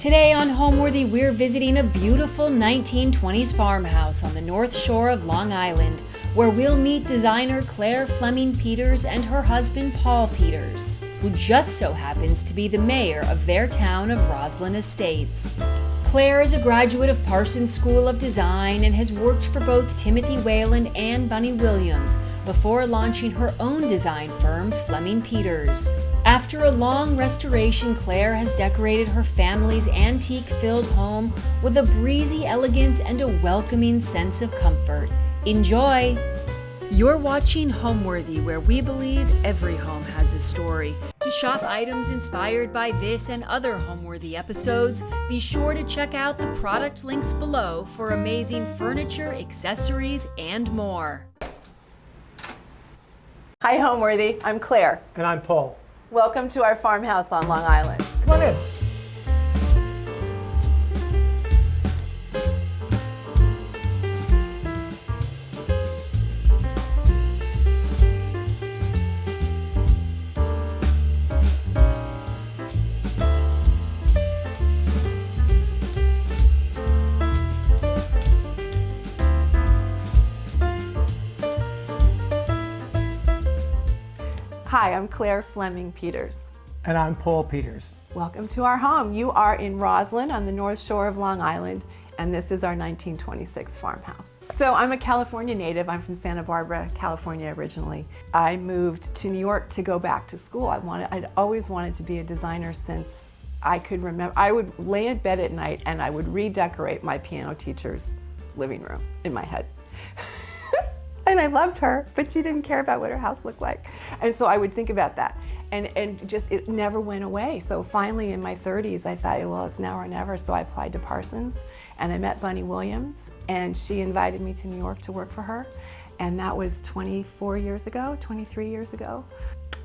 Today on Homeworthy, we're visiting a beautiful 1920s farmhouse on the north shore of Long Island, where we'll meet designer Clare Fleming Peters and her husband Paul Peters, who just so happens to be the mayor of their town of Roslyn Estates. Clare is a graduate of Parsons School of Design and has worked for both Timothy Whealon and Bunny Williams before launching her own design firm, Fleming Peters. After a long restoration, Clare has decorated her family's antique-filled home with a breezy elegance and a welcoming sense of comfort. Enjoy! You're watching Homeworthy, where we believe every home has a story. To shop items inspired by this and other Homeworthy episodes, be sure to check out the product links below for amazing furniture, accessories, and more. Hi Homeworthy, I'm Clare. And I'm Paul. Welcome to our farmhouse on Long Island. Come on in. Hi, I'm Clare Fleming Peters. And I'm Paul Peters. Welcome to our home. You are in Roslyn on the north shore of Long Island, and this is our 1926 farmhouse. So I'm a California native. I'm from Santa Barbara, California originally. I moved to New York to go back to school. I'd always wanted to be a designer since I could remember. I would lay in bed at night and I would redecorate my piano teacher's living room in my head. And I loved her, but she didn't care about what her house looked like. And so I would think about that. And just, it never went away. So finally in my 30s, I thought, well, it's now or never. So I applied to Parsons and I met Bunny Williams, and she invited me to New York to work for her. And that was 23 years ago.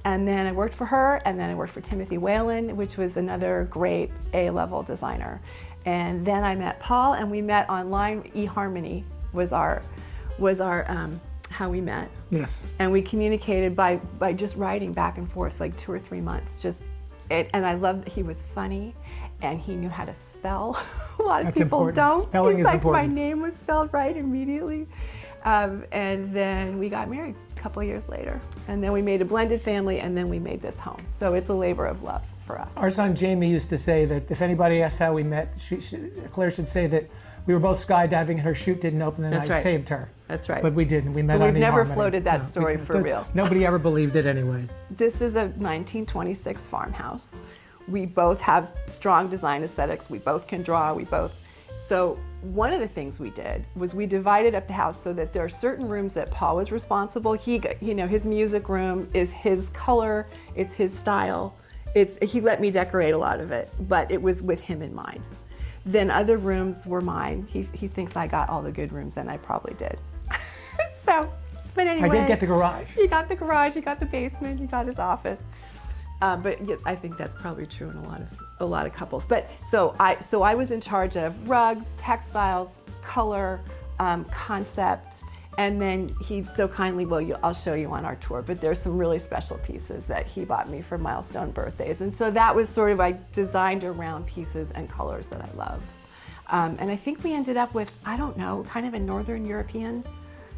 And then I worked for her, and then I worked for Timothy Whealon, which was another great A-level designer. And then I met Paul, and we met online. eHarmony was our how we met. Yes. And we communicated by just writing back and forth like 2 or 3 months. And I loved that he was funny and he knew how to spell. A lot of That's people important. don't. Spelling is important. My name was spelled right immediately. And then we got married a couple of years later. And then we made a blended family, and then we made this home. So it's a labor of love for us. Our son Jamie used to say that if anybody asked how we met, Claire should say that we were both skydiving and her chute didn't open and That's I right. saved her. That's right. But we didn't. We met But on we've never eHarmony. floated that story for real. Nobody ever believed it anyway. This is a 1926 farmhouse. We both have strong design aesthetics. We both can draw. So one of the things we did was we divided up the house so that there are certain rooms that Paul was responsible. His music room is his color, it's his style. He let me decorate a lot of it, but it was with him in mind. Then other rooms were mine. He thinks I got all the good rooms, and I probably did. But anyway. I did get the garage. He got the garage, he got the basement, he got his office. But yeah, I think that's probably true in a lot of couples. But so I was in charge of rugs, textiles, color, concept, and then he so kindly, I'll show you on our tour, but there's some really special pieces that he bought me for milestone birthdays. And so that was sort of, I designed around pieces and colors that I love. And I think we ended up with, I don't know, kind of a Northern European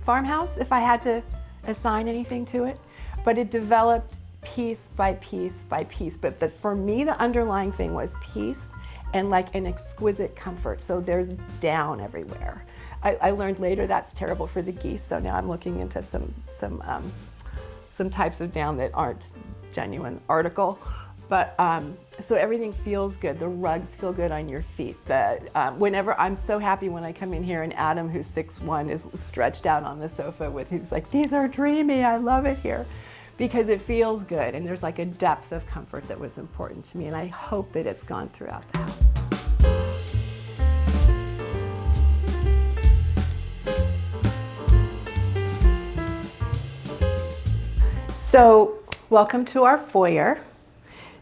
farmhouse, if I had to assign anything to it. But it developed piece by piece by piece. But for me, the underlying thing was peace and like an exquisite comfort. So there's down everywhere. I learned later that's terrible for the geese, so now I'm looking into some types of down that aren't genuine article. But so everything feels good. The rugs feel good on your feet. Whenever I'm so happy when I come in here and Adam, who's 6'1", is stretched out on the sofa he's like, these are dreamy. I love it here, because it feels good and there's like a depth of comfort that was important to me, and I hope that it's gone throughout the house. So, welcome to our foyer.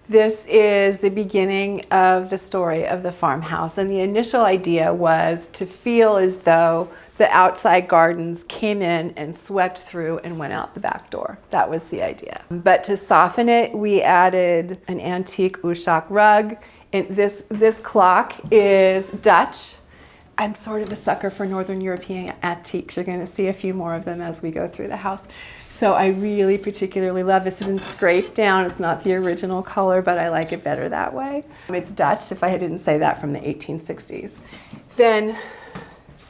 This is the beginning of the story of the farmhouse, and the initial idea was to feel as though the outside gardens came in and swept through and went out the back door. That was the idea. But to soften it, we added an antique Ushak rug And this clock is Dutch. I'm sort of a sucker for Northern European antiques. You're going to see a few more of them as we go through the house. So I really particularly love this. It's been scraped down. It's not the original color, but I like it better that way. It's Dutch, if I didn't say that, from the 1860s. Then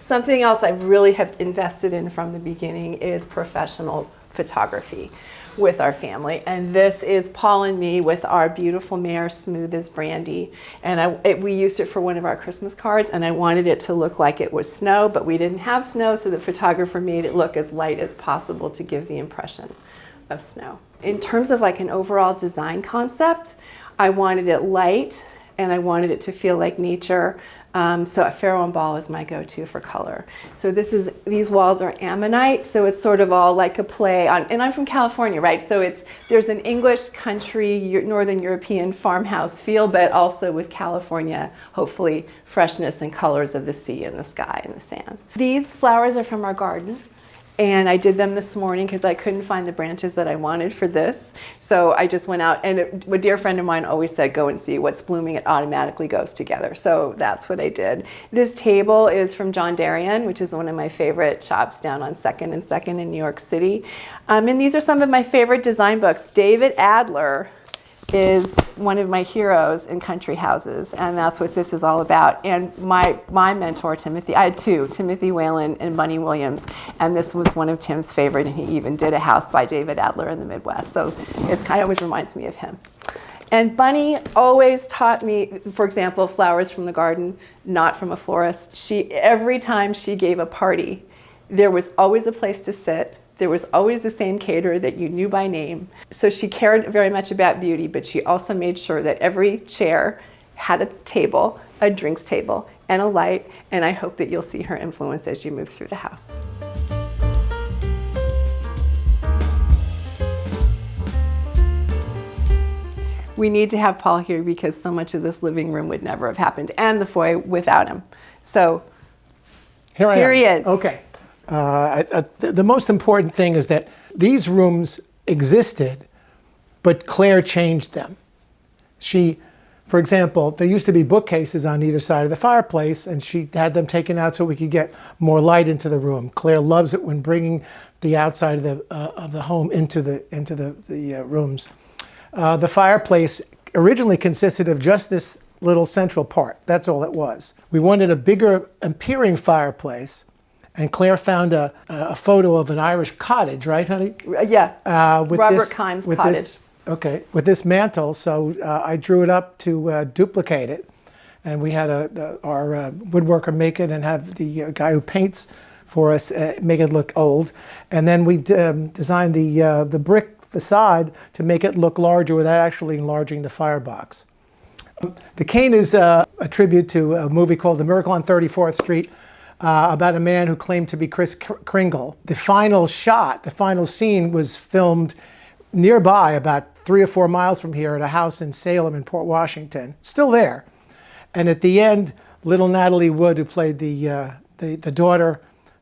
something else I really have invested in from the beginning is professional photography with our family. And this is Paul and me with our beautiful mare, Smooth as Brandy. And we used it for one of our Christmas cards, and I wanted it to look like it was snow, but we didn't have snow, so the photographer made it look as light as possible to give the impression of snow. In terms of like an overall design concept, I wanted it light, and I wanted it to feel like nature. So a Farrow and Ball is my go-to for color. So these walls are ammonite, so it's sort of all like a play on, and I'm from California, right? So there's an English country, Northern European farmhouse feel, but also with California, hopefully, freshness and colors of the sea and the sky and the sand. These flowers are from our garden. And I did them this morning because I couldn't find the branches that I wanted for this. So I just went out, and a dear friend of mine always said, go and see what's blooming, it automatically goes together. So that's what I did. This table is from John Darien, which is one of my favorite shops down on 2nd and 2nd in New York City. And these are some of my favorite design books. David Adler is one of my heroes in country houses, and that's what this is all about. And my mentor, Timothy, I had two, Timothy Whealon and Bunny Williams, and this was one of Tim's favorite, and he even did a house by David Adler in the Midwest, so it kind of always reminds me of him. And Bunny always taught me, for example, flowers from the garden, not from a florist. Every time she gave a party, there was always a place to sit. There was always the same caterer that you knew by name. So she cared very much about beauty, but she also made sure that every chair had a table, a drinks table, and a light, and I hope that you'll see her influence as you move through the house. We need to have Paul here because so much of this living room would never have happened, and the foyer without him. So here he is. Okay. The most important thing is that these rooms existed, but Claire changed them. For example, there used to be bookcases on either side of the fireplace, and she had them taken out so we could get more light into the room. Claire loves it when bringing the outside of the home into the rooms. The fireplace originally consisted of just this little central part. That's all it was. We wanted a bigger appearing fireplace. And Claire found a photo of an Irish cottage, right, honey? Yeah, Robert Kimes' cottage. With this mantle, so I drew it up to duplicate it. And we had our woodworker make it and have the guy who paints for us make it look old. And then we designed the brick facade to make it look larger without actually enlarging the firebox. The cane is a tribute to a movie called The Miracle on 34th Street, about a man who claimed to be Kris Kringle. The final shot, the final scene was filmed nearby, about 3 or 4 miles from here, at a house in Salem in Port Washington. Still there. And at the end, little Natalie Wood, who played the daughter,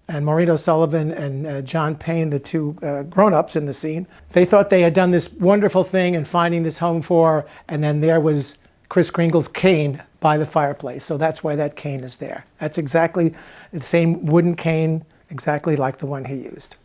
and Maureen O'Sullivan and John Payne, the two grown-ups in the scene, they thought they had done this wonderful thing in finding this home for her, and then there was Kris Kringle's cane by the fireplace. So that's why that cane is there. That's exactly the same wooden cane, exactly like the one he used.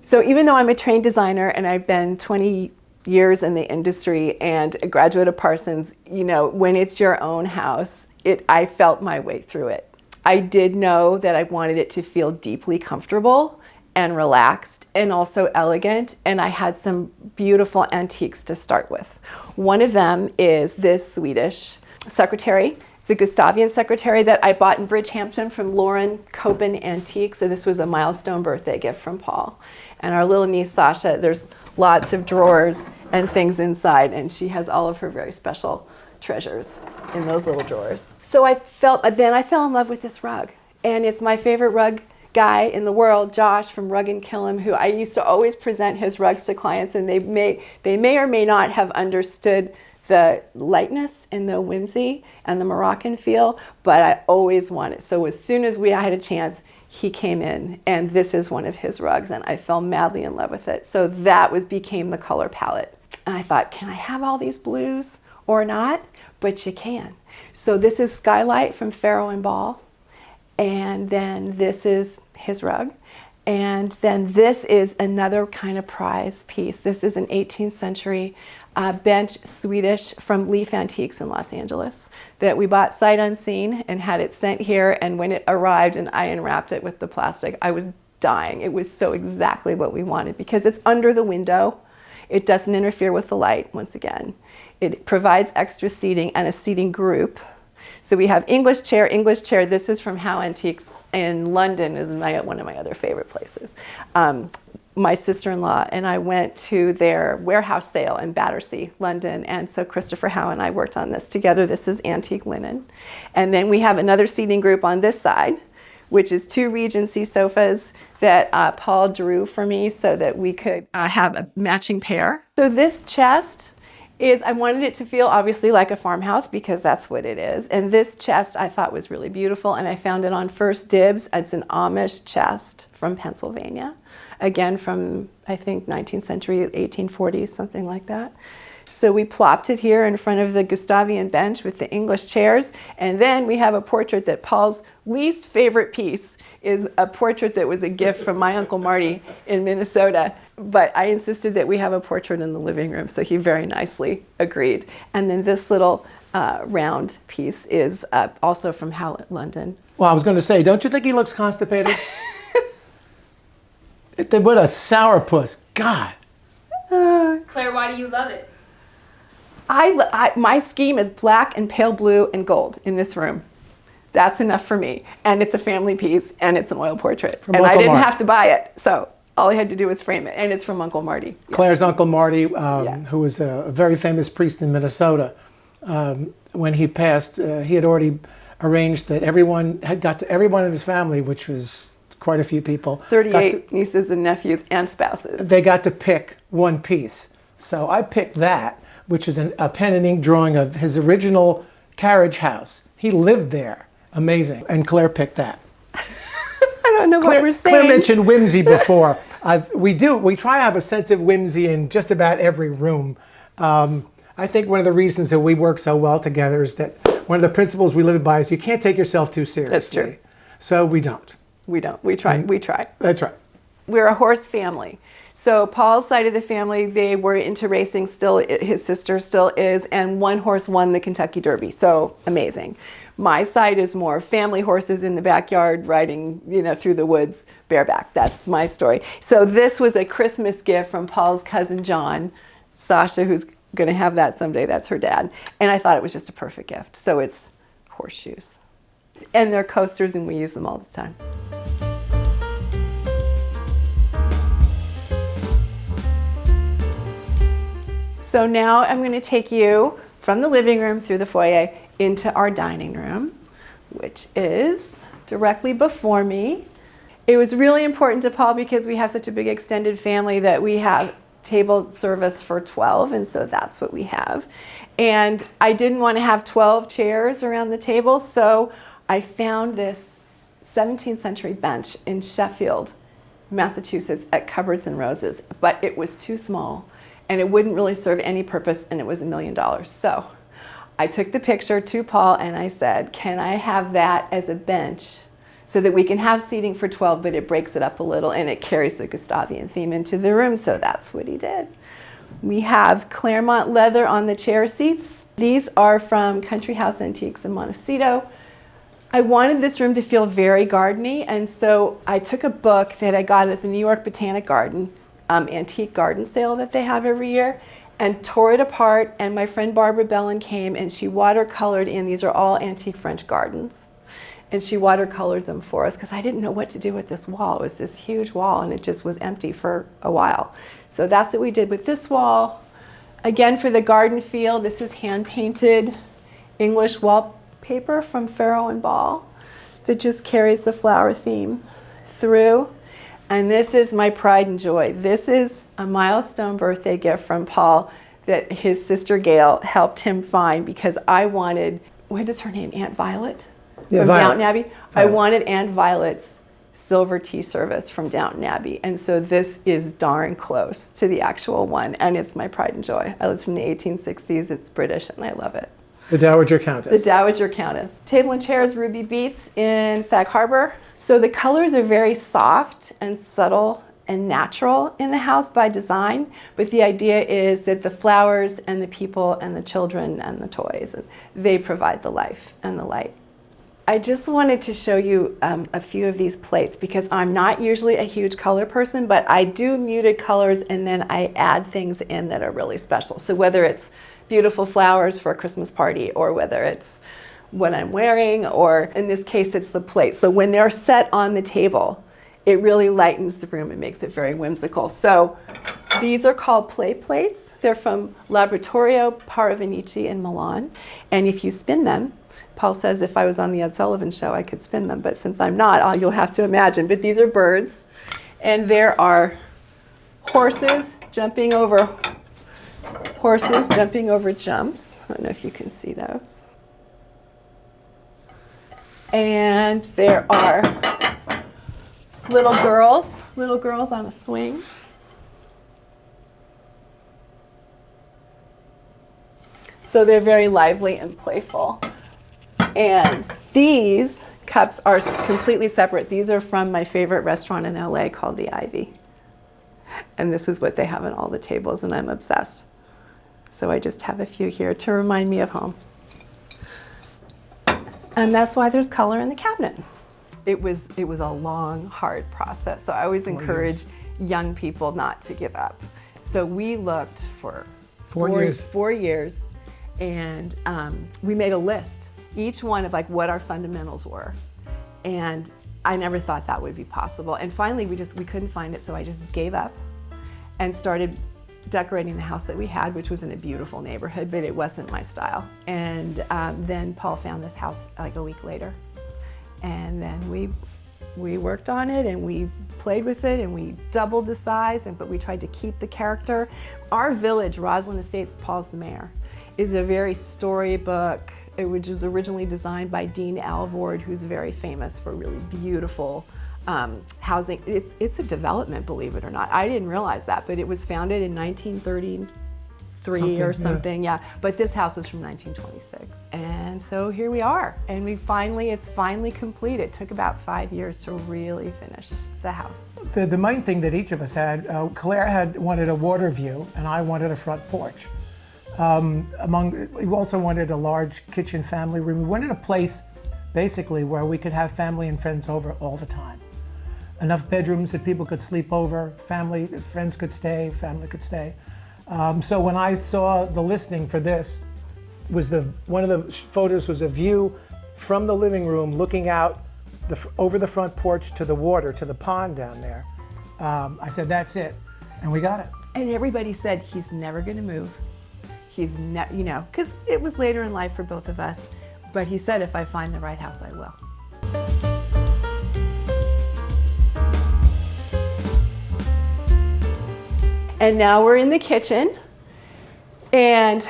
So even though I'm a trained designer and I've been 20 years in the industry and a graduate of Parsons, when it's your own house, I felt my way through it. I did know that I wanted it to feel deeply comfortable and relaxed and also elegant, and I had some beautiful antiques to start with. One of them is this Swedish secretary. It's a Gustavian secretary that I bought in Bridgehampton from Lauren Copen Antiques. So this was a milestone birthday gift from Paul. And our little niece Sasha, there's lots of drawers and things inside, and she has all of her very special treasures in those little drawers. So then I fell in love with this rug. And it's my favorite rug guy in the world, Josh from Rug and Killam, who I used to always present his rugs to clients, and they may or may not have understood the lightness and the whimsy and the Moroccan feel, but I always wanted. So as soon as I had a chance, he came in, and this is one of his rugs, and I fell madly in love with it. So that became the color palette. And I thought, can I have all these blues or not? But you can. So this is Skylight from Farrow and Ball. And then this is his rug. And then this is another kind of prize piece. This is an 18th century bench, Swedish, from Leaf Antiques in Los Angeles, that we bought sight unseen and had it sent here. And when it arrived and I unwrapped it with the plastic, I was dying. It was so exactly what we wanted because it's under the window. It doesn't interfere with the light, once again. It provides extra seating and a seating group. So we have English chair. This is from Howe Antiques in London, is one of my other favorite places. My sister-in-law and I went to their warehouse sale in Battersea, London, and so Christopher Howe and I worked on this together. This is antique linen. And then we have another seating group on this side, which is 2 Regency sofas that Paul drew for me so that we could have a matching pair. So this chest is, I wanted it to feel obviously like a farmhouse because that's what it is. And this chest I thought was really beautiful, and I found it on First Dibs. It's an Amish chest from Pennsylvania. Again, from I think 19th century, 1840s, something like that. So we plopped it here in front of the Gustavian bench with the English chairs. And then we have a portrait that Paul's least favorite piece is a portrait that was a gift from my Uncle Marty in Minnesota. But I insisted that we have a portrait in the living room, so he very nicely agreed. And then this little round piece is also from Howlett, London. Well, I was going to say, don't you think he looks constipated? What a sourpuss. God. Claire, why do you love it? My scheme is black and pale blue and gold in this room. That's enough for me. And it's a family piece, and it's an oil portrait. From and Uncle I didn't Marty. have to buy it, so all I had to do was frame it. And it's from Uncle Marty. Yeah. Claire's Uncle Marty, Yeah. who was a very famous priest in Minnesota, when he passed, he had already arranged that everyone in his family, which was quite a few people. 38 nieces and nephews and spouses. They got to pick one piece. So I picked that, which is a pen and ink drawing of his original carriage house. He lived there. Amazing. And Claire picked that. I don't know what we're saying. Claire mentioned whimsy before. We try to have a sense of whimsy in just about every room. I think one of the reasons that we work so well together is that one of the principles we live by is you can't take yourself too seriously. That's true. So we don't. We don't. We try. We try. That's right. We're a horse family. So Paul's side of the family, they were into racing still. His sister still is, and one horse won the Kentucky Derby. So amazing. My side is more family horses in the backyard riding, through the woods bareback. That's my story. So this was a Christmas gift from Paul's cousin John, Sasha, who's going to have that someday. That's her dad. And I thought it was just a perfect gift. So it's horseshoes. And they're coasters, and we use them all the time. So now I'm going to take you from the living room through the foyer into our dining room, which is directly before me. It was really important to Paul because we have such a big extended family that we have table service for 12, and so that's what we have. And I didn't want to have 12 chairs around the table, so I found this 17th century bench in Sheffield, Massachusetts at Cupboards and Roses, but it was too small and it wouldn't really serve any purpose, and it was $1 million. So I took the picture to Paul and I said, can I have that as a bench so that we can have seating for 12, but it breaks it up a little and it carries the Gustavian theme into the room. So that's what he did. We have Claremont leather on the chair seats. These are from Country House Antiques in Montecito. I wanted this room to feel very gardeny, and so I took a book that I got at the New York Botanic Garden, antique garden sale that they have every year, and tore it apart, and my friend Barbara Bellin came and she watercolored in, these are all antique French gardens, and she watercolored them for us because I didn't know what to do with this wall. It was this huge wall and it just was empty for a while. So that's what we did with this wall. Again, for the garden feel, this is hand-painted English wallpaper from Farrow and Ball that just carries the flower theme through. And this is my pride and joy. This is a milestone birthday gift from Paul that his sister Gail helped him find because I wanted, what is her name, Aunt Violet? Yeah, from Violet. Downton Abbey? Violet. I wanted Aunt Violet's silver tea service from Downton Abbey. And so this is darn close to the actual one. And it's my pride and joy. It's from the 1860s. It's British and I love it. The Dowager The Countess. Dowager Countess. Table and chairs, Ruby Beets in Sag Harbor. So the colors are very soft and subtle and natural in the house by design, but the idea is that the flowers and the people and the children and the toys, they provide the life and the light. I just wanted to show you a few of these plates because I'm not usually a huge color person, but I do muted colors and then I add things in that are really special. So whether it's beautiful flowers for a Christmas party or whether it's what I'm wearing, or in this case it's the plate. So when they're set on the table, it really lightens the room and makes it very whimsical. So these are called play plates. They're from Laboratorio Paravenici in Milan. And if you spin them, Paul says if I was on the Ed Sullivan Show, I could spin them, but since I'm not, you'll have to imagine. But these are birds, and there are horses jumping over jumps. I don't know if you can see those. And there are little girls on a swing. So they're very lively and playful. And these cups are completely separate. These are from my favorite restaurant in LA called the Ivy. And this is what they have on all the tables, and I'm obsessed. So I just have a few here to remind me of home. And that's why there's color in the cabinet. It was a long, hard process. So I always encourage young people not to give up. So we looked for 4 years, and we made a list, each one of like what our fundamentals were. And I never thought that would be possible. And finally we couldn't find it, so I just gave up and started decorating the house that we had, which was in a beautiful neighborhood, but it wasn't my style. And then Paul found this house like a week later. And then we worked on it and we played with it and we doubled the size, but we tried to keep the character. Our village, Roslyn Estates, Paul's the mayor, is a very storybook, which was originally designed by Dean Alvord, who's very famous for really beautiful housing. It's a development, believe it or not. I didn't realize that, but it was founded in 1933 or something, yeah. But this house was from 1926. And so here we are, and it's finally complete. It took about 5 years to really finish the house. The main thing that each of us had, Claire wanted a water view, and I wanted a front porch. We also wanted a large kitchen family room. We wanted a place basically where we could have family and friends over all the time. Enough bedrooms that people could sleep over, friends could stay, family could stay. So when I saw the listing for this, one of the photos was a view from the living room looking out over the front porch to the water, to the pond down there. I said, that's it, and we got it. And everybody said, he's never gonna move. He's because it was later in life for both of us, but he said, if I find the right house, I will. And now we're in the kitchen, and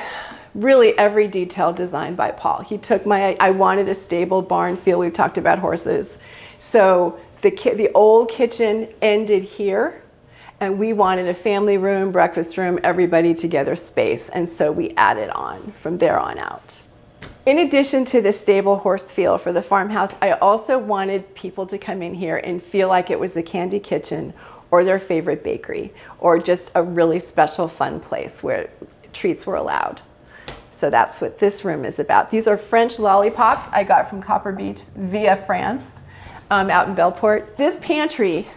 really every detail designed by Paul. He took I wanted a stable barn feel. We've talked about horses. So the old kitchen ended here, and we wanted a family room, breakfast room, everybody together space. And so we added on from there on out. In addition to the stable horse feel for the farmhouse, I also wanted people to come in here and feel like it was a candy kitchen or their favorite bakery, or just a really special fun place where treats were allowed. So that's what this room is about. These are French lollipops I got from Copper Beach via France, out in Belport. This pantry,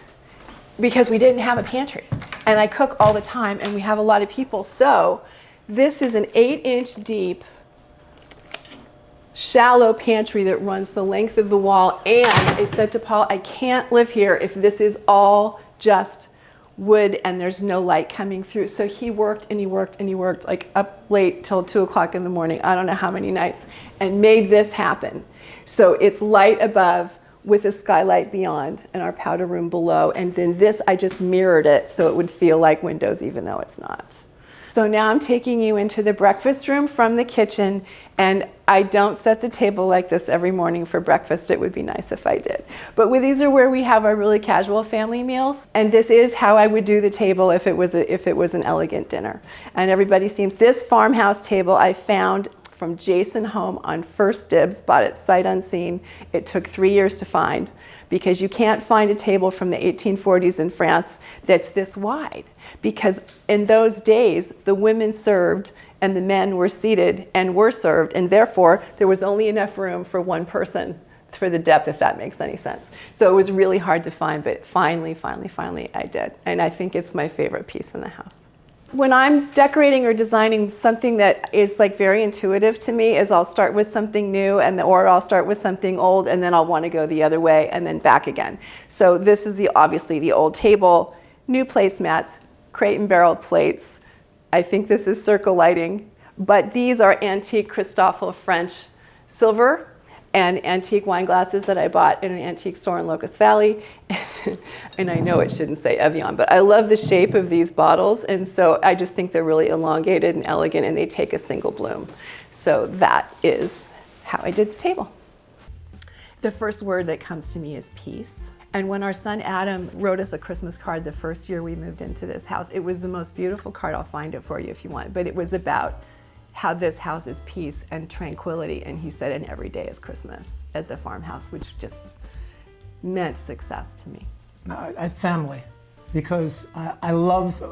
because we didn't have a pantry, and I cook all the time and we have a lot of people, so this is an 8-inch deep shallow pantry that runs the length of the wall. And I said to Paul, I can't live here if this is all just wood and there's no light coming through. So he worked and he worked and he worked like up late till 2 o'clock in the morning, I don't know how many nights, and made this happen. So it's light above with a skylight beyond and our powder room below. And then this, I just mirrored it so it would feel like windows even though it's not. So now I'm taking you into the breakfast room from the kitchen, and I don't set the table like this every morning for breakfast. It would be nice if I did. But these are where we have our really casual family meals, and this is how I would do the table if it was an elegant dinner. And everybody seems, this farmhouse table I found from Jason Home on First Dibs, bought it sight unseen. It took 3 years to find, because you can't find a table from the 1840s in France that's this wide. Because in those days, the women served and the men were seated and were served, and therefore there was only enough room for one person for the depth, if that makes any sense. So it was really hard to find, but finally I did. And I think it's my favorite piece in the house. When I'm decorating or designing, something that is like very intuitive to me is I'll start with something new, or I'll start with something old, and then I'll want to go the other way and then back again. So this is obviously the old table, new placemats, crate and barrel plates. I think this is circle lighting, but these are antique Christoffel French silver and antique wine glasses that I bought in an antique store in Locust Valley. And I know it shouldn't say Evian, but I love the shape of these bottles, and so I just think they're really elongated and elegant, and they take a single bloom. So that is how I did the table. The first word that comes to me is peace. And when our son Adam wrote us a Christmas card the first year we moved into this house, it was the most beautiful card. I'll find it for you if you want, but it was about how this house is peace and tranquility, and he said, and every day is Christmas at the farmhouse, which just meant success to me. Family, because I love,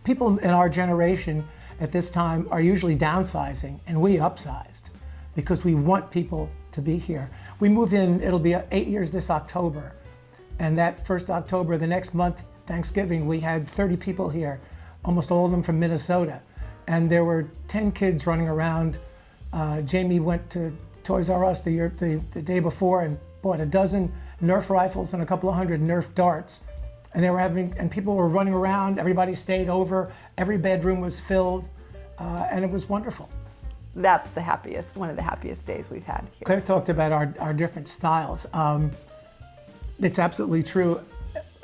people in our generation at this time are usually downsizing, and we upsized because we want people to be here. We moved in, it'll be 8 years this October, and that first October, the next month, Thanksgiving, we had 30 people here, almost all of them from Minnesota. And there were 10 kids running around. Jamie went to Toys R Us the day before and bought a dozen Nerf rifles and a couple of hundred Nerf darts. And and people were running around, everybody stayed over, every bedroom was filled, and it was wonderful. That's one of the happiest days we've had here. Claire talked about our different styles. It's absolutely true.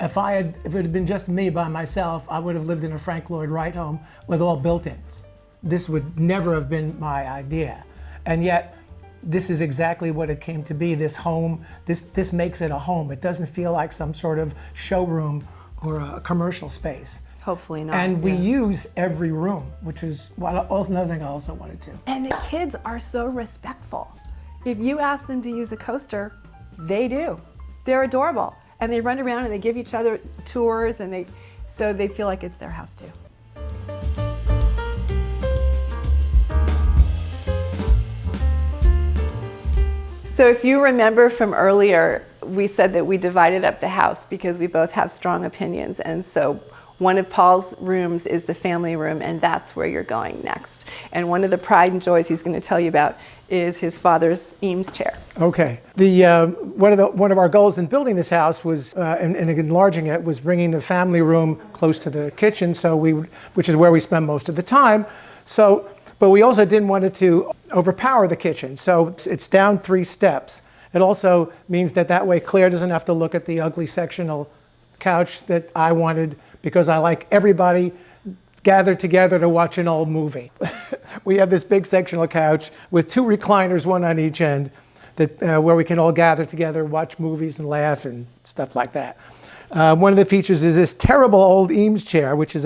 If it had been just me by myself, I would have lived in a Frank Lloyd Wright home with all built-ins. This would never have been my idea. And yet, this is exactly what it came to be, this home. This makes it a home. It doesn't feel like some sort of showroom or a commercial space. Hopefully not. And we use every room, which is another thing I also wanted to. And the kids are so respectful. If you ask them to use a coaster, they do. They're adorable. And they run around and they give each other tours, and so they feel like it's their house too. So if you remember from earlier, we said that we divided up the house because we both have strong opinions. And so one of Paul's rooms is the family room, and that's where you're going next. And one of the pride and joys he's going to tell you about is his father's Eames chair. Okay. One of our goals in building this house was, and enlarging it, was bringing the family room close to the kitchen, which is where we spend most of the time. But we also didn't want it to overpower the kitchen, so it's down 3 steps. It also means that way Claire doesn't have to look at the ugly sectional couch that I wanted, because I like everybody gathered together to watch an old movie. We have this big sectional couch with 2 recliners, one on each end, where we can all gather together, watch movies and laugh and stuff like that. One of the features is this terrible old Eames chair, which is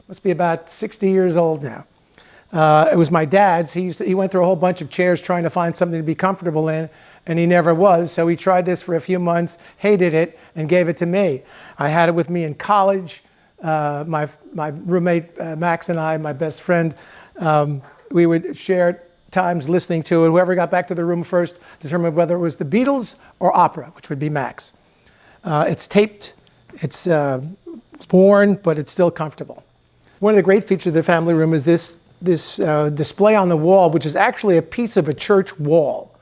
must be about 60 years old now. It was my dad's. He went through a whole bunch of chairs trying to find something to be comfortable in, and he never was. So he tried this for a few months, hated it, and gave it to me. I had it with me in college. My roommate, Max, and I, my best friend, we would share times listening to it. Whoever got back to the room first determined whether it was the Beatles or opera, which would be Max. It's taped, it's worn, but it's still comfortable. One of the great features of the family room is this display on the wall, which is actually a piece of a church wall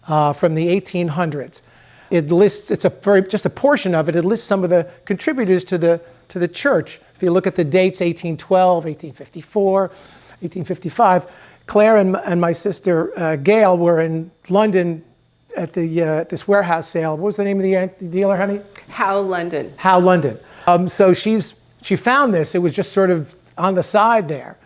from the 1800s. It lists, just a portion of it, it lists some of the contributors to the church. If you look at the dates, 1812, 1854, 1855, Claire and my sister Gail were in London at this warehouse sale. What was the name of the dealer, honey? Howe London. Howe London. So she found this. It was just sort of on the side there.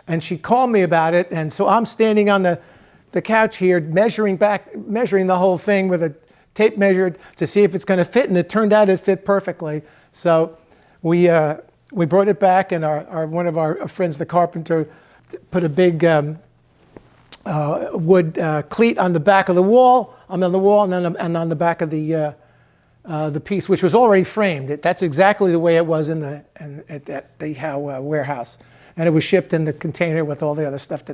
And she called me about it. And so I'm standing on the couch here, measuring the whole thing with a tape measure to see if it's going to fit. And it turned out it fit perfectly. So we brought it back, and one of our friends, the carpenter, put a big wood cleat on the back of the wall, on the wall, and on the back of the piece, which was already framed. That's exactly the way it was at the Howe warehouse, and it was shipped in the container with all the other stuff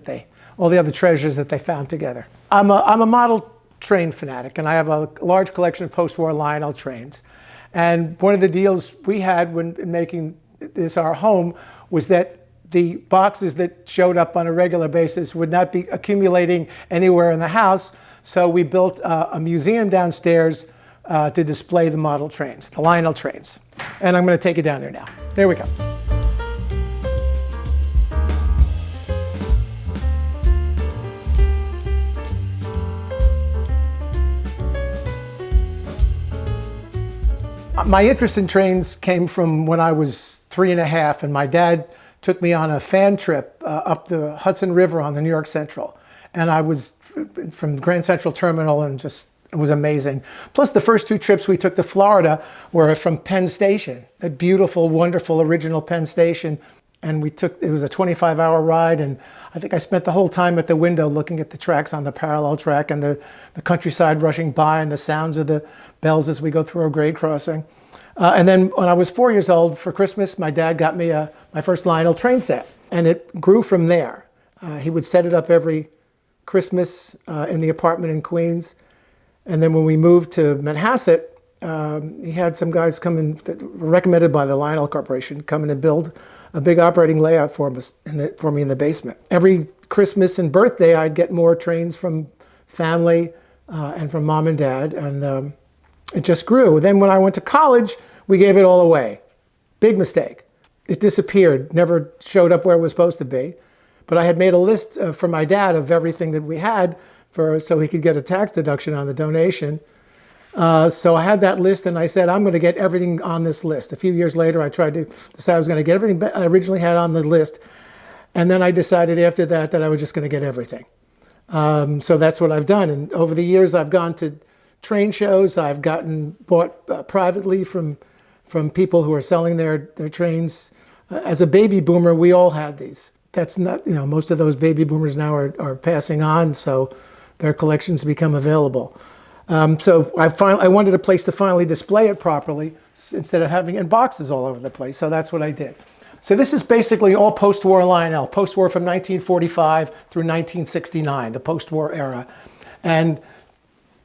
all the other treasures that they found together. I'm a model train fanatic, and I have a large collection of post-war Lionel trains. And one of the deals we had when making this our home was that the boxes that showed up on a regular basis would not be accumulating anywhere in the house. So we built a museum downstairs to display the model trains, the Lionel trains. And I'm going to take you down there now. There we go. My interest in trains came from when I was 3.5, and my dad took me on a fan trip up the Hudson River on the New York Central. And I was from Grand Central Terminal, and it was amazing. Plus the first 2 trips we took to Florida were from Penn Station, a beautiful, wonderful, original Penn Station. And it was a 25-hour ride, and I think I spent the whole time at the window looking at the tracks on the parallel track and the countryside rushing by and the sounds of the bells as we go through a grade crossing. And then when I was 4 years old, for Christmas, my dad got me my first Lionel train set, and it grew from there. He would set it up every Christmas in the apartment in Queens. And then when we moved to Manhasset, he had some guys come in, that were recommended by the Lionel Corporation, come in and build a big operating layout for me in the basement. Every Christmas and birthday, I'd get more trains from family and from mom and dad, and it just grew. Then when I went to college, we gave it all away. Big mistake. It disappeared, never showed up where it was supposed to be. But I had made a list for my dad of everything that we had so he could get a tax deduction on the donation. So I had that list, and I said, I'm going to get everything on this list. A few years later, I tried to decide I was going to get everything I originally had on the list. And then I decided after that I was just going to get everything. So that's what I've done. And over the years, I've gone to train shows. I've bought privately from people who are selling their trains. As a baby boomer, we all had these. That's not, most of those baby boomers now are passing on, so their collections become available. So I wanted a place to finally display it properly instead of having it in boxes all over the place. So that's what I did. So this is basically all post-war Lionel, post-war from 1945 through 1969, the post-war era. And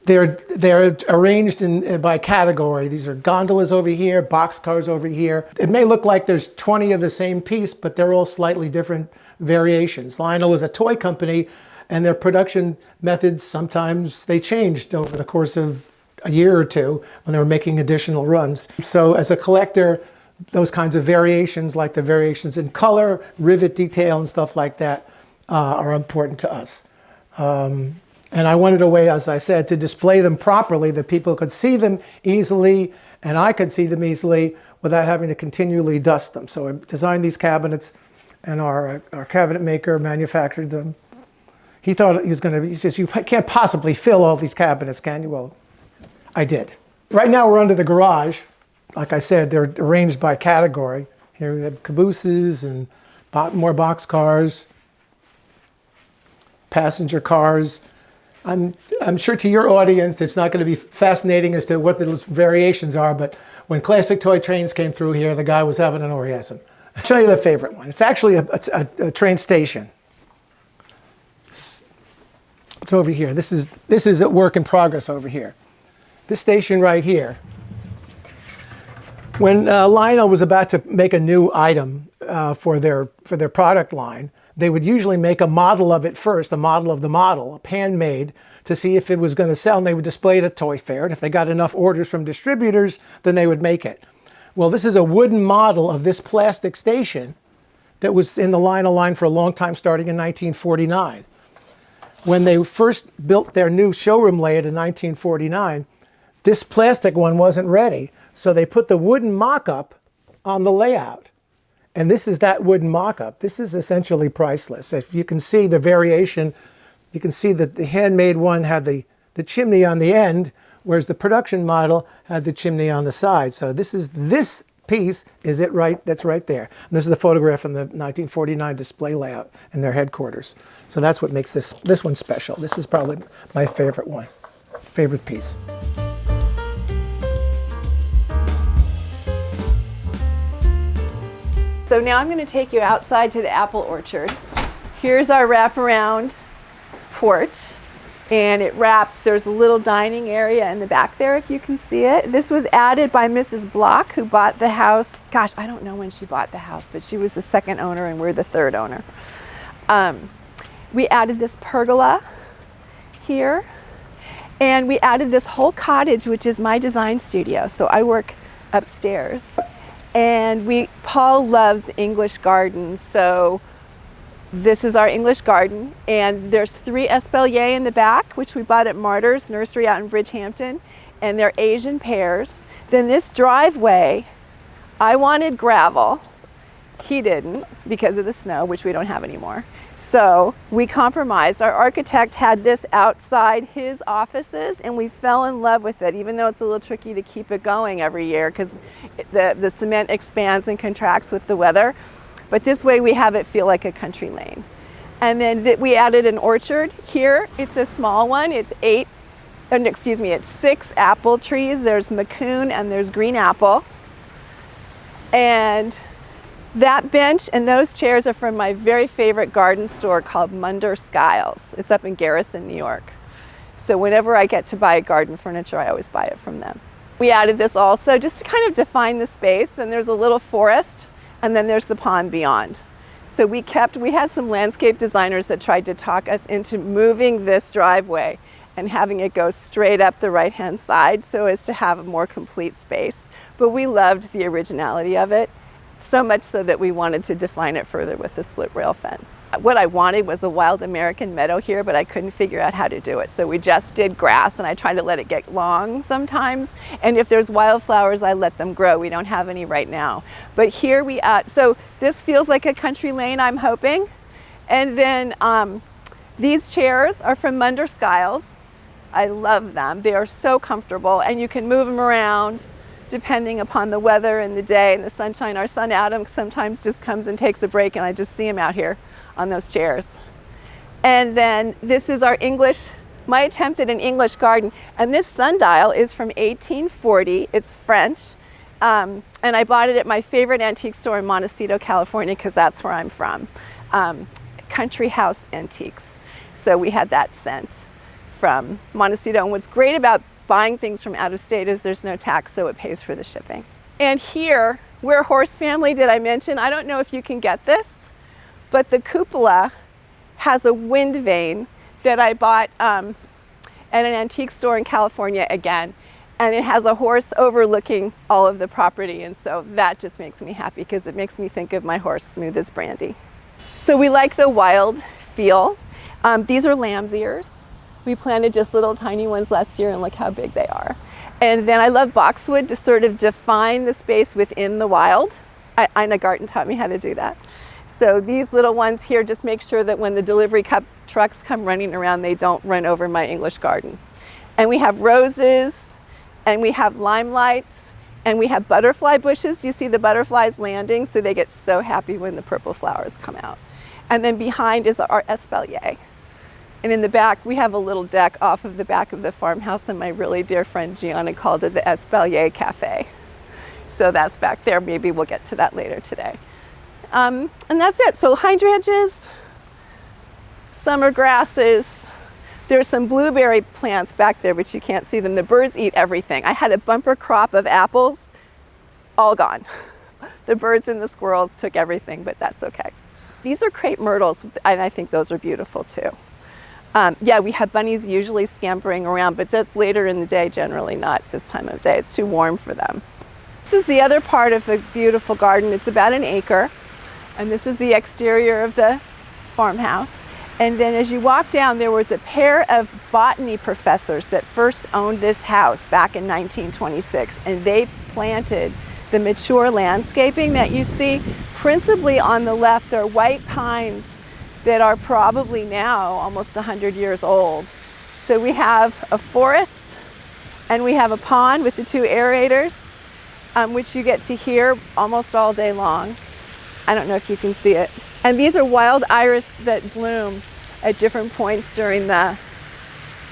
they're arranged by category. These are gondolas over here, boxcars over here. It may look like there's 20 of the same piece, but they're all slightly different variations. Lionel is a toy company, and their production methods, sometimes they changed over the course of a year or two when they were making additional runs. So as a collector, those kinds of variations, like the variations in color, rivet detail, and stuff like that, are important to us. And I wanted a way, as I said, to display them properly, that people could see them easily, and I could see them easily without having to continually dust them. So I designed these cabinets, and our cabinet maker manufactured them. He thought he says, you can't possibly fill all these cabinets, can you? Well, I did. Right now we're under the garage. Like I said, they're arranged by category. Here we have cabooses and more box cars, passenger cars. I'm sure to your audience it's not going to be fascinating as to what the variations are, but when classic toy trains came through here, the guy was having an orgasm. I'll show you the favorite one. It's actually a train station. It's over here. This is a work in progress over here. This station right here. When Lionel was about to make a new item for their product line, they would usually make a model of it first, a model of the model, handmade, to see if it was going to sell, and they would display it at Toy Fair. And if they got enough orders from distributors, then they would make it. Well, this is a wooden model of this plastic station that was in the Lionel line for a long time, starting in 1949. When they first built their new showroom layout in 1949, this plastic one wasn't ready. So they put the wooden mock-up on the layout. And this is that wooden mock-up. This is essentially priceless. If you can see the variation, you can see that the handmade one had the chimney on the end, whereas the production model had the chimney on the side. So this piece is it right, that's right there. And this is the photograph from the 1949 display layout in their headquarters. So that's what makes this one special. This is probably my favorite one, favorite piece. So now I'm going to take you outside to the apple orchard. Here's our wraparound porch, and it wraps. There's a little dining area in the back there if you can see it. This was added by Mrs. Block, who bought the house. Gosh, I don't know when she bought the house, but she was the second owner and we're the third owner. We added this pergola here, and we added this whole cottage, which is my design studio. So I work upstairs. And Paul loves English gardens, so this is our English garden, and there's 3 espaliers in the back, which we bought at Martyrs Nursery out in Bridgehampton, and they're Asian pears. Then this driveway, I wanted gravel. He didn't because of the snow, which we don't have anymore. So we compromised. Our architect had this outside his offices, and we fell in love with it, even though it's a little tricky to keep it going every year because the cement expands and contracts with the weather. But this way we have it feel like a country lane. And then we added an orchard here. It's a small one. It's 6 apple trees. There's Macoun and there's green apple. And that bench and those chairs are from my very favorite garden store called Munder Skiles. It's up in Garrison, New York. So whenever I get to buy garden furniture, I always buy it from them. We added this also just to kind of define the space. Then there's a little forest, and then there's the pond beyond. So we had some landscape designers that tried to talk us into moving this driveway and having it go straight up the right-hand side so as to have a more complete space. But we loved the originality of it, so much so that we wanted to define it further with the split rail fence. What I wanted was a wild American meadow here, but I couldn't figure out how to do it. So we just did grass, and I try to let it get long sometimes. And if there's wildflowers, I let them grow. We don't have any right now. But here so this feels like a country lane, I'm hoping. And then these chairs are from Munder Skiles. I love them. They are so comfortable, and you can move them around depending upon the weather and the day and the sunshine. Our son Adam sometimes just comes and takes a break, and I just see him out here on those chairs. And then this is my attempt at an English garden. And this sundial is from 1840. It's French. And I bought it at my favorite antique store in Montecito, California, because that's where I'm from. Country House Antiques. So we had that sent from Montecito. And what's great about buying things from out of state is there's no tax, so it pays for the shipping. And here, we're a horse family, did I mention? I don't know if you can get this, but the cupola has a wind vane that I bought at an antique store in California again. And it has a horse overlooking all of the property. And so that just makes me happy because it makes me think of my horse, Smooth as Brandy. So we like the wild feel. These are lamb's ears. We planted just little tiny ones last year, and look how big they are. And then I love boxwood to sort of define the space within the wild. Ina Garten taught me how to do that. So these little ones here just make sure that when the delivery trucks come running around, they don't run over my English garden. And we have roses, and we have limelights, and we have butterfly bushes. You see the butterflies landing, so they get so happy when the purple flowers come out. And then behind is our espalier. And in the back, we have a little deck off of the back of the farmhouse, and my really dear friend Gianna called it the Espalier Cafe. So that's back there. Maybe we'll get to that later today. And that's it. So hydrangeas, summer grasses. There's some blueberry plants back there, but you can't see them. The birds eat everything. I had a bumper crop of apples, all gone. The birds and the squirrels took everything, but that's okay. These are crepe myrtles, and I think those are beautiful too. Yeah, we have bunnies usually scampering around, but that's later in the day, generally not this time of day. It's too warm for them. This is the other part of the beautiful garden. It's about an acre, and this is the exterior of the farmhouse. And then as you walk down, there was a pair of botany professors that first owned this house back in 1926, and they planted the mature landscaping that you see. Principally on the left, there are white pines that are probably now almost 100 years old. So we have a forest, and we have a pond with the 2 aerators, which you get to hear almost all day long. I don't know if you can see it. And these are wild iris that bloom at different points during the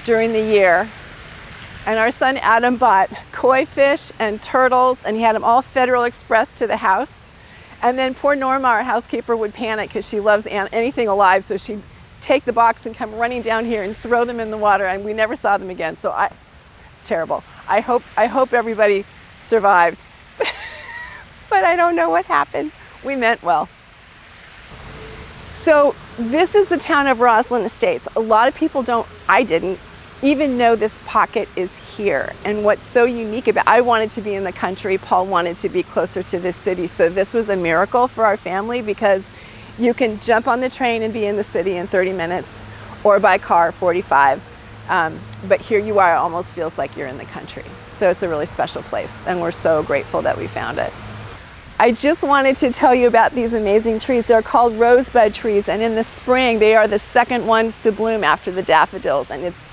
year. And our son Adam bought koi fish and turtles, and he had them all Federal Express to the house. And then poor Norma, our housekeeper, would panic because she loves anything alive, so she'd take the box and come running down here and throw them in the water, and we never saw them again. So it's terrible. I hope everybody survived, but I don't know what happened. We meant well. So this is the town of Roslyn Estates. A lot of people I didn't even know this pocket is here. And what's so unique about I wanted to be in the country, Paul wanted to be closer to this city. So this was a miracle for our family because you can jump on the train and be in the city in 30 minutes or by car 45. But here you are, it almost feels like you're in the country. So it's a really special place and we're so grateful that we found it. I just wanted to tell you about these amazing trees. They're called rosebud trees, and in the spring they are the second ones to bloom after the daffodils, and it's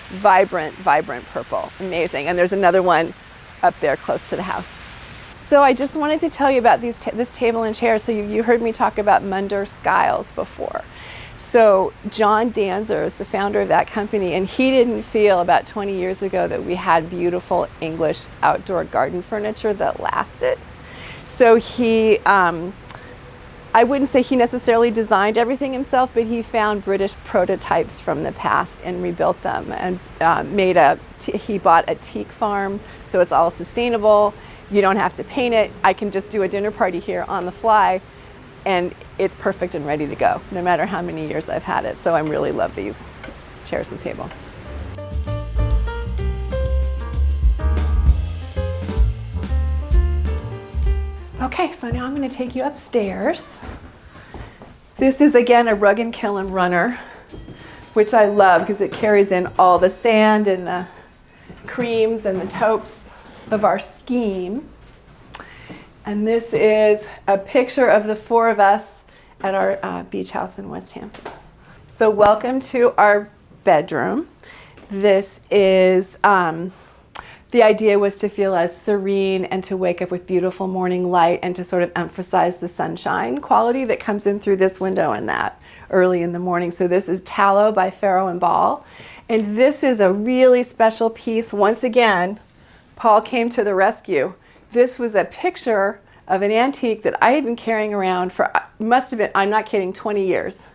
vibrant, vibrant purple. Amazing. And there's another one up there close to the house. So I just wanted to tell you about this table and chair. So you heard me talk about Munder Skiles before. So John Danzer is the founder of that company, and he didn't feel about 20 years ago that we had beautiful English outdoor garden furniture that lasted. So he, I wouldn't say he necessarily designed everything himself, but he found British prototypes from the past and rebuilt them and he bought a teak farm, so it's all sustainable. You don't have to paint it. I can just do a dinner party here on the fly and it's perfect and ready to go, no matter how many years I've had it. So I really love these chairs and table. Okay, so now I'm going to take you upstairs. This is again a rug and kiln runner, which I love because it carries in all the sand and the creams and the taupes of our scheme. And this is a picture of the four of us at our beach house in West Hampton. So welcome to our bedroom. This is the idea was to feel as serene and to wake up with beautiful morning light and to sort of emphasize the sunshine quality that comes in through this window and that early in the morning. So this is Tallow by Farrow and Ball. And this is a really special piece. Once again, Paul came to the rescue. This was a picture of an antique that I had been carrying around for, must have been, I'm not kidding, 20 years.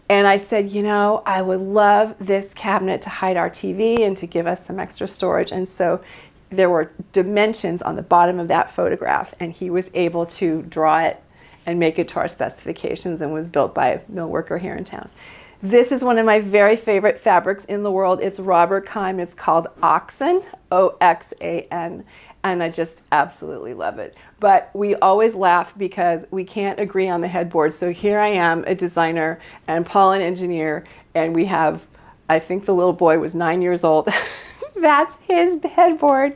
And I said, you know, I would love this cabinet to hide our TV and to give us some extra storage. And so there were dimensions on the bottom of that photograph, and he was able to draw it and make it to our specifications and was built by a mill worker here in town. This is one of my very favorite fabrics in the world. It's Robert Kime. It's called Oxan, O-X-A-N. And I just absolutely love it. But we always laugh because we can't agree on the headboard. So here I am, a designer, and Paul an engineer, and we have, I think the little boy was 9 years old. That's his headboard.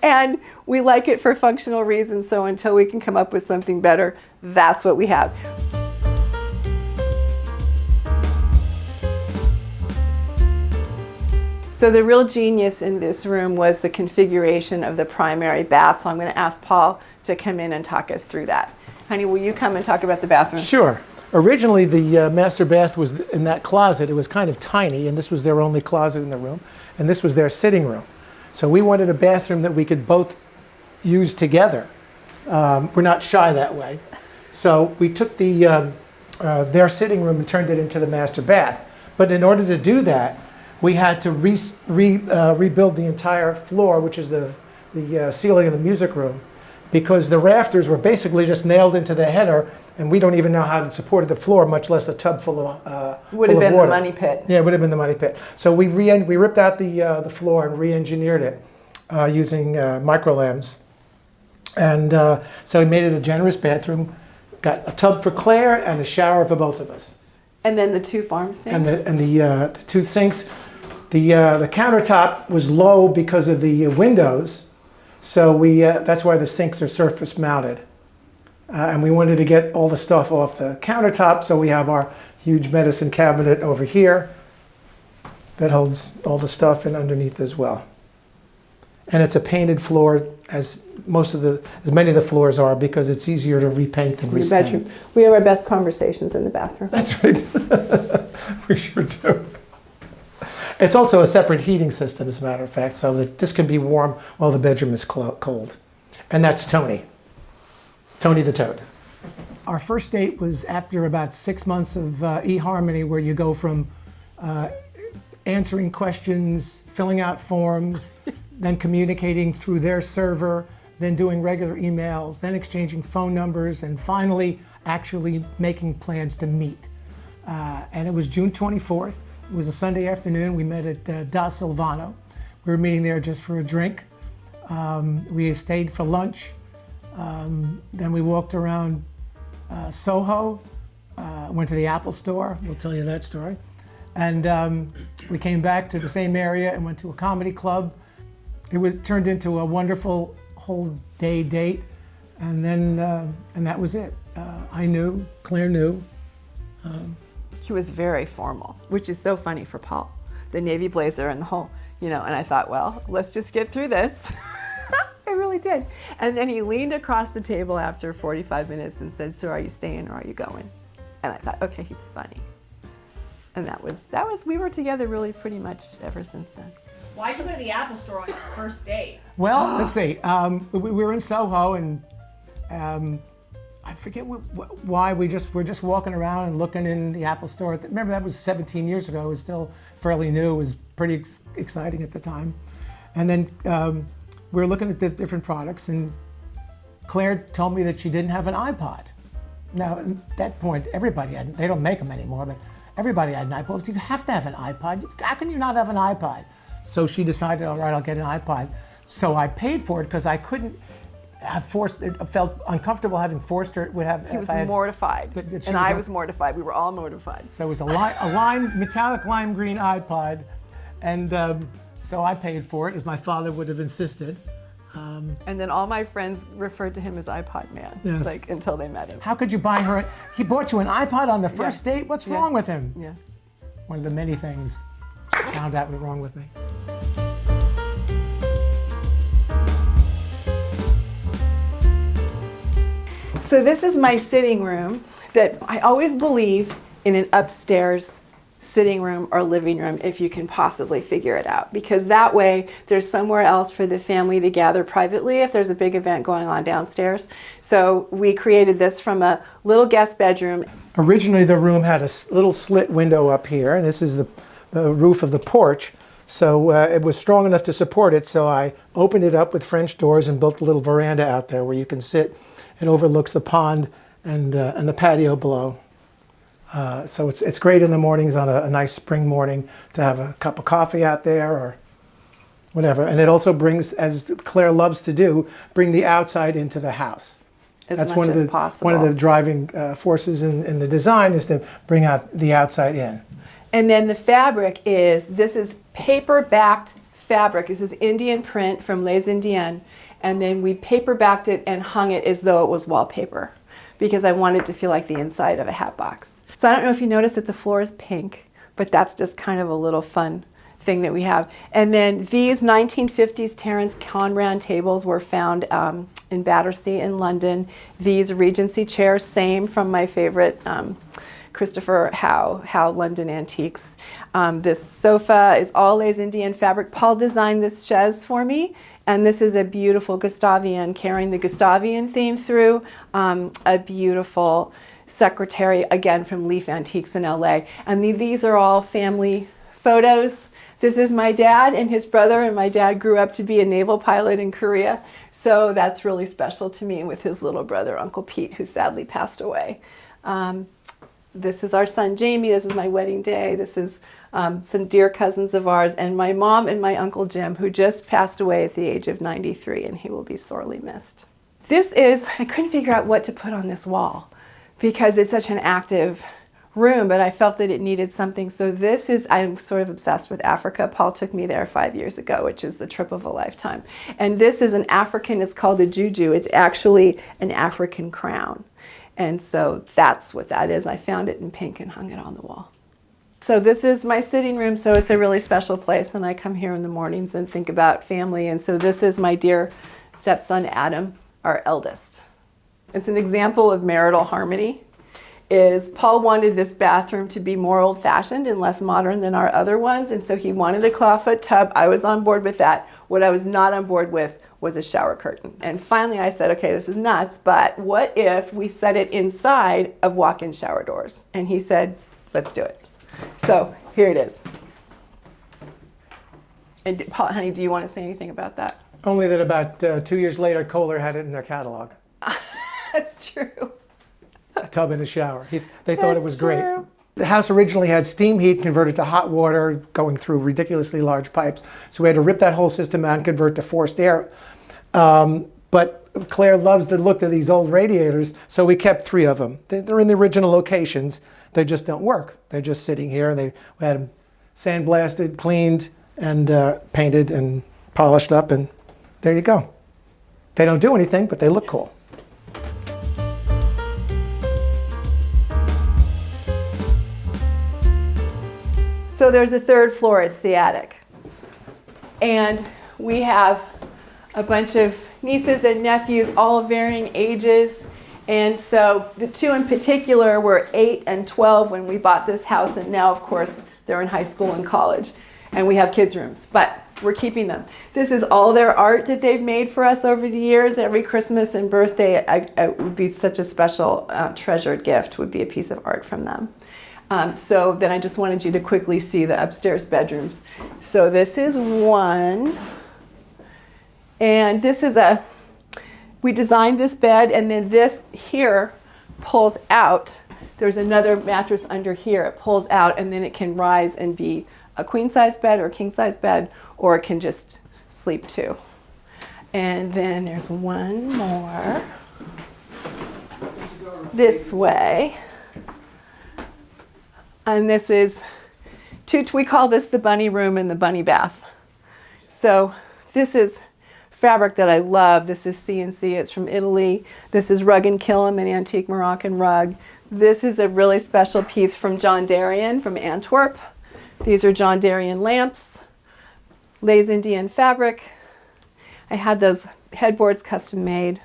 And we like it for functional reasons, so until we can come up with something better, that's what we have. So the real genius in this room was the configuration of the primary bath. So I'm going to ask Paul to come in and talk us through that. Honey, will you come and talk about the bathroom? Sure. Originally, the master bath was in that closet. It was kind of tiny, and this was their only closet in the room, and this was their sitting room. So we wanted a bathroom that we could both use together. We're not shy that way. So we took their sitting room and turned it into the master bath. But in order to do that, we had to rebuild the entire floor, which is the ceiling of the music room, because the rafters were basically just nailed into the header, and we don't even know how it supported the floor, much less a tub full of would have been the money pit. Yeah, it would have been the money pit. So we ripped out the floor and re-engineered it using microlams, and so we made it a generous bathroom. Got a tub for Claire and a shower for both of us. And then the two farm sinks. And the two sinks. The countertop was low because of the windows, so that's why the sinks are surface mounted. And we wanted to get all the stuff off the countertop, so we have our huge medicine cabinet over here that holds all the stuff in underneath as well. And it's a painted floor, as many of the floors are, because it's easier to repaint than restain. We have our best conversations in the bathroom. That's right. We sure do. It's also a separate heating system, as a matter of fact, so that this can be warm while the bedroom is cold. And that's Tony. Tony the Toad. Our first date was after about 6 months of eHarmony, where you go from answering questions, filling out forms, then communicating through their server, then doing regular emails, then exchanging phone numbers, and finally actually making plans to meet. And it was June 24th. It was a Sunday afternoon. We met at Da Silvano. We were meeting there just for a drink. We stayed for lunch. Then we walked around Soho, went to the Apple store. We'll tell you that story. And we came back to the same area and went to a comedy club. It turned into a wonderful whole day date. And then, and that was it. I knew, Claire knew. He was very formal, which is so funny for Paul. The navy blazer and the whole, and I thought, well, let's just get through this. I really did. And then he leaned across the table after 45 minutes and said, so are you staying or are you going? And I thought, okay, he's funny. And that was, we were together really pretty much ever since then. Why'd you go to the Apple store on your first date? Well, let's see. We were in Soho, and I forget why we're just walking around and looking in the Apple store. Remember, that was 17 years ago. It was still fairly new. It was pretty exciting at the time. And then we were looking at the different products, and Claire told me that she didn't have an iPod. Now, at that point, everybody had. They don't make them anymore, but everybody had an iPod. You have to have an iPod. How can you not have an iPod? So she decided, all right, I'll get an iPod. So I paid for it because I couldn't have forced it. I felt uncomfortable having forced her. He was mortified, and I was mortified. We were all mortified. So it was a metallic lime green iPod, and so I paid for it, as my father would have insisted. And then all my friends referred to him as iPod Man, yes. Until they met him. How could you buy her? He bought you an iPod on the first date? What's wrong with him? Yeah. One of the many things I found out was wrong with me. So this is my sitting room. That I always believe in an upstairs sitting room or living room if you can possibly figure it out, because that way there's somewhere else for the family to gather privately if there's a big event going on downstairs. So we created this from a little guest bedroom. Originally the room had a little slit window up here, and this is the roof of the porch. So it was strong enough to support it, so I opened it up with French doors and built a little veranda out there where you can sit. It overlooks the pond and the patio below. So it's great in the mornings on a nice spring morning to have a cup of coffee out there or whatever. And it also brings, as Claire loves to do, bring the outside into the house. That's much as possible. One of the driving forces in the design is to bring out the outside in. And then the fabric this is paper-backed fabric. This is Indian print from Les Indiennes. And then we paper-backed it and hung it as though it was wallpaper, because I wanted to feel like the inside of a hat box. So I don't know if you noticed that the floor is pink, but that's just kind of a little fun thing that we have. And then these 1950s Terence Conran tables were found in Battersea in London. These Regency chairs, same from my favorite Christopher Howe London Antiques. This sofa is all Les Indiennes fabric. Paul designed this chaise for me, and this is a beautiful Gustavian, carrying the Gustavian theme through. A beautiful secretary, again from Leaf Antiques in LA. And these are all family photos. This is my dad and his brother, and my dad grew up to be a naval pilot in Korea. So that's really special to me, with his little brother, Uncle Pete, who sadly passed away. This is our son, Jamie. This is my wedding day. This is some dear cousins of ours, and my mom and my Uncle Jim, who just passed away at the age of 93, and he will be sorely missed. I couldn't figure out what to put on this wall because it's such an active room, but I felt that it needed something. So I'm sort of obsessed with Africa. Paul took me there 5 years ago, which is the trip of a lifetime. And this is an African, it's called a juju. It's actually an African crown. And so that's what that is. I found it in pink and hung it on the wall. So this is my sitting room, so it's a really special place, and I come here in the mornings and think about family. And so this is my dear stepson Adam, our eldest. It's an example of marital harmony. Paul wanted this bathroom to be more old-fashioned and less modern than our other ones, and so he wanted a clawfoot tub. I was on board with that. What I was not on board with was a shower curtain. And finally I said, okay, this is nuts, but what if we set it inside of walk-in shower doors? And he said, let's do it. So here it is. And Paul, honey, do you want to say anything about that? Only that about 2 years later, Kohler had it in their catalog. That's true. A tub and a shower. They thought it was great. The house originally had steam heat converted to hot water going through ridiculously large pipes. So we had to rip that whole system out and convert to forced air. But Claire loves the look of these old radiators, so we kept 3 of them. They're in the original locations. They just don't work. They're just sitting here. We had them sandblasted, cleaned, and painted and polished up, and there you go. They don't do anything, but they look cool. So there's a 3rd floor, it's the attic. And we have a bunch of nieces and nephews, all of varying ages. And so the 2 in particular were 8 and 12 when we bought this house, and now of course they're in high school and college. And we have kids' rooms, but we're keeping them. This is all their art that they've made for us over the years. Every Christmas and birthday, it would be such a special, treasured gift, would be a piece of art from them. So then I just wanted you to quickly see the upstairs bedrooms. So this is one, and this is we designed this bed, and then this here pulls out. There's another mattress under here. It pulls out, and then it can rise and be a queen-size bed or a king-size bed, or it can just sleep 2. And then there's one more this way. And this is, we call this the bunny room and the bunny bath. So this is fabric that I love. This is C&C, it's from Italy. This is Rug and Killam, an antique Moroccan rug. This is a really special piece from John Darien from Antwerp. These are John Darien lamps, Les Indian fabric. I had those headboards custom made.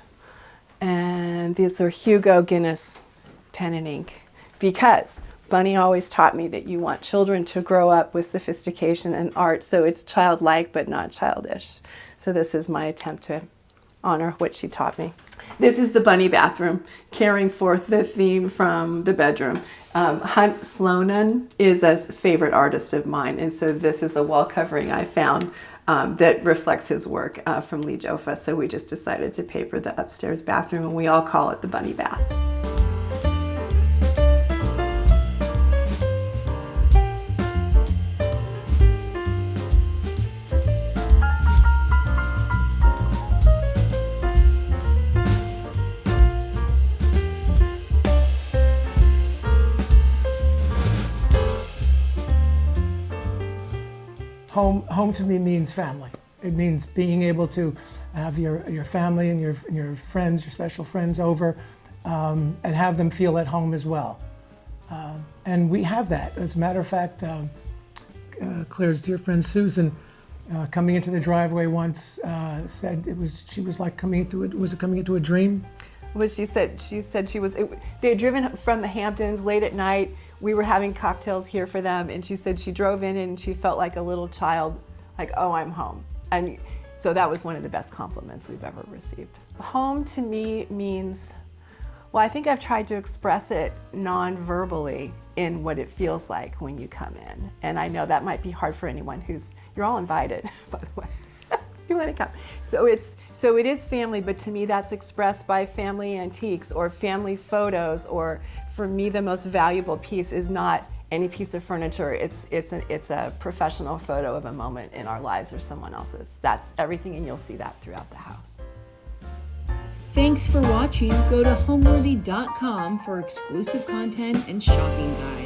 And these are Hugo Guinness pen and ink, because Bunny always taught me that you want children to grow up with sophistication and art, so it's childlike but not childish. So this is my attempt to honor what she taught me. This is the bunny bathroom, carrying forth the theme from the bedroom. Hunt Sloanen is a favorite artist of mine, and so this is a wall covering I found that reflects his work from Lee Joffa. So we just decided to paper the upstairs bathroom, and we all call it the bunny bath. Home to me means family. It means being able to have your family and your friends, your special friends over, and have them feel at home as well. And we have that. As a matter of fact, Claire's dear friend Susan, coming into the driveway once, said she was like coming into a dream? What she said they had driven from the Hamptons late at night. We were having cocktails here for them, and she said she drove in and she felt like a little child, like, oh, I'm home. And so that was one of the best compliments we've ever received. Home to me means, well, I think I've tried to express it non-verbally in what it feels like when you come in. And I know that might be hard for anyone you're all invited, by the way. You want to come. So it is family, but to me that's expressed by family antiques or family photos, or for me the most valuable piece is not any piece of furniture. It's a professional photo of a moment in our lives or someone else's. That's everything, and you'll see that throughout the house. Thanks for watching. Go to homeworthy.com for exclusive content and shopping guides.